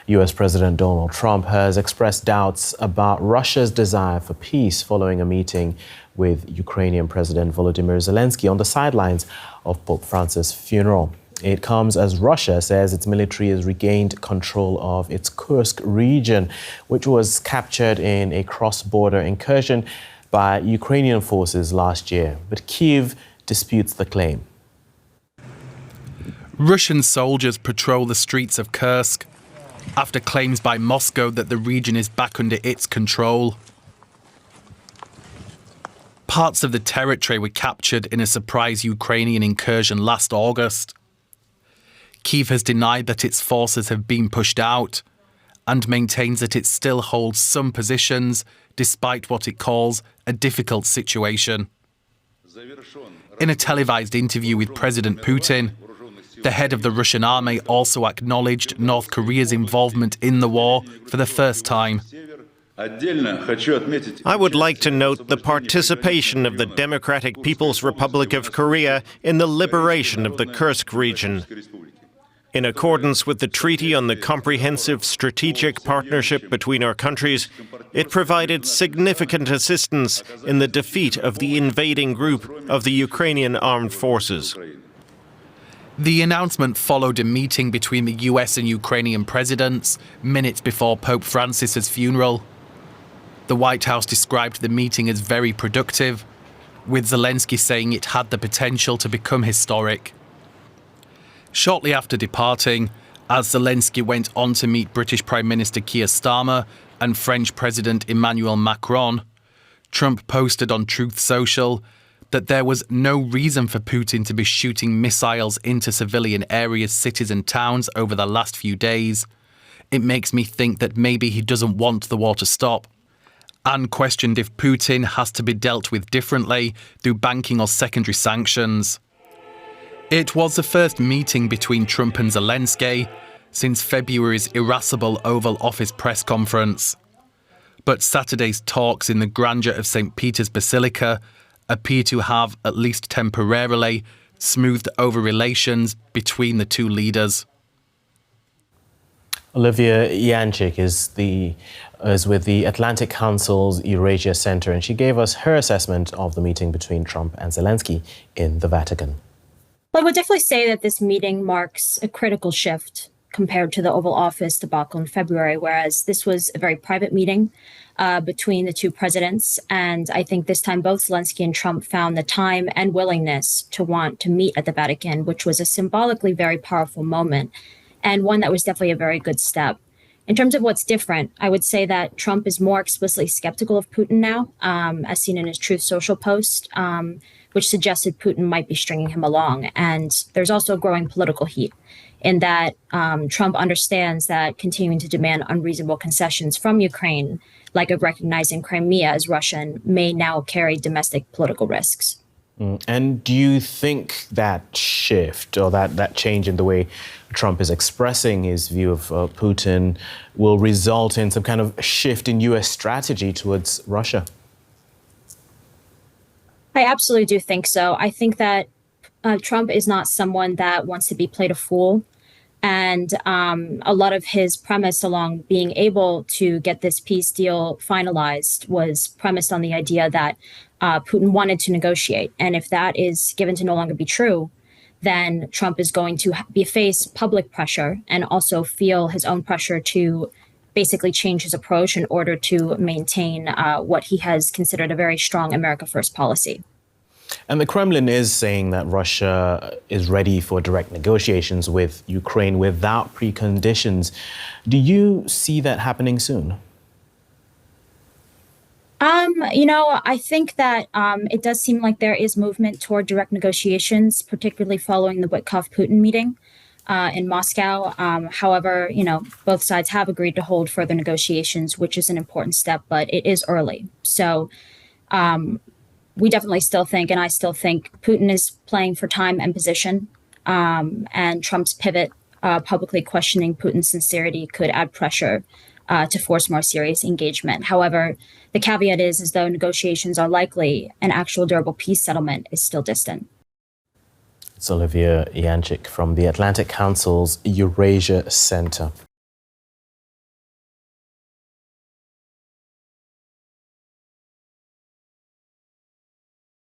U.S. President Donald Trump has expressed doubts about Russia's desire for peace following a meeting with Ukrainian President Volodymyr Zelenskyy on the sidelines of Pope Francis' funeral. It comes as Russia says its military has regained control of its Kursk region, which was captured in a cross-border incursion by Ukrainian forces last year. But Kyiv disputes the claim. Russian soldiers patrol the streets of Kursk after claims by Moscow that the region is back under its control. Parts of the territory were captured in a surprise Ukrainian incursion last August. Kyiv has denied that its forces have been pushed out and maintains that it still holds some positions despite what it calls a difficult situation. In a televised interview with President Putin, the head of the Russian army also acknowledged North Korea's involvement in the war for the first time. I would like to note the participation of the Democratic People's Republic of Korea in the liberation of the Kursk region. In accordance with the Treaty on the Comprehensive Strategic Partnership between our countries, it provided significant assistance in the defeat of the invading group of the Ukrainian armed forces. The announcement followed a meeting between the US and Ukrainian presidents minutes before Pope Francis' funeral. The White House described the meeting as very productive, with Zelenskyy saying it had the potential to become historic. Shortly after departing, as Zelenskyy went on to meet British Prime Minister Keir Starmer and French President Emmanuel Macron, Trump posted on Truth Social that there was no reason for Putin to be shooting missiles into civilian areas, cities and towns over the last few days. It makes me think that maybe he doesn't want the war to stop. And questioned if Putin has to be dealt with differently through banking or secondary sanctions. It was the first meeting between Trump and Zelenskyy since February's irascible Oval Office press conference. But Saturday's talks in the grandeur of St. Peter's Basilica appear to have, at least temporarily, smoothed over relations between the two leaders. Olivia Yanchik is with the Atlantic Council's Eurasia Center, and she gave us her assessment of the meeting between Trump and Zelenskyy in the Vatican. Well, I would definitely say that this meeting marks a critical shift compared to the Oval Office debacle in February, whereas this was a very private meeting between the two presidents. And I think this time both Zelenskyy and Trump found the time and willingness to want to meet at the Vatican, which was a symbolically very powerful moment and one that was definitely a very good step. In terms of what's different, I would say that Trump is more explicitly skeptical of Putin now, as seen in his Truth Social post, which suggested Putin might be stringing him along. And there's also growing political heat in that Trump understands that continuing to demand unreasonable concessions from Ukraine, like of recognizing Crimea as Russian, may now carry domestic political risks. And do you think that shift or that change in the way Trump is expressing his view of Putin will result in some kind of shift in U.S. strategy towards Russia? I absolutely do think so. I think that Trump is not someone that wants to be played a fool. And a lot of his premise along being able to get this peace deal finalized was premised on the idea that Putin wanted to negotiate. And if that is given to no longer be true, then Trump is going to face public pressure and also feel his own pressure to basically change his approach in order to maintain what he has considered a very strong America First policy. And the Kremlin is saying that Russia is ready for direct negotiations with Ukraine without preconditions. Do you see that happening soon? I think that it does seem like there is movement toward direct negotiations, particularly following the Witkoff-Putin meeting in Moscow. However, both sides have agreed to hold further negotiations, which is an important step, but it is early. So we definitely still think, and I still think, Putin is playing for time and position, and Trump's pivot, publicly questioning Putin's sincerity, could add pressure to force more serious engagement. However, the caveat is though negotiations are likely, an actual durable peace settlement is still distant. It's Olivia Yanchik from the Atlantic Council's Eurasia Center.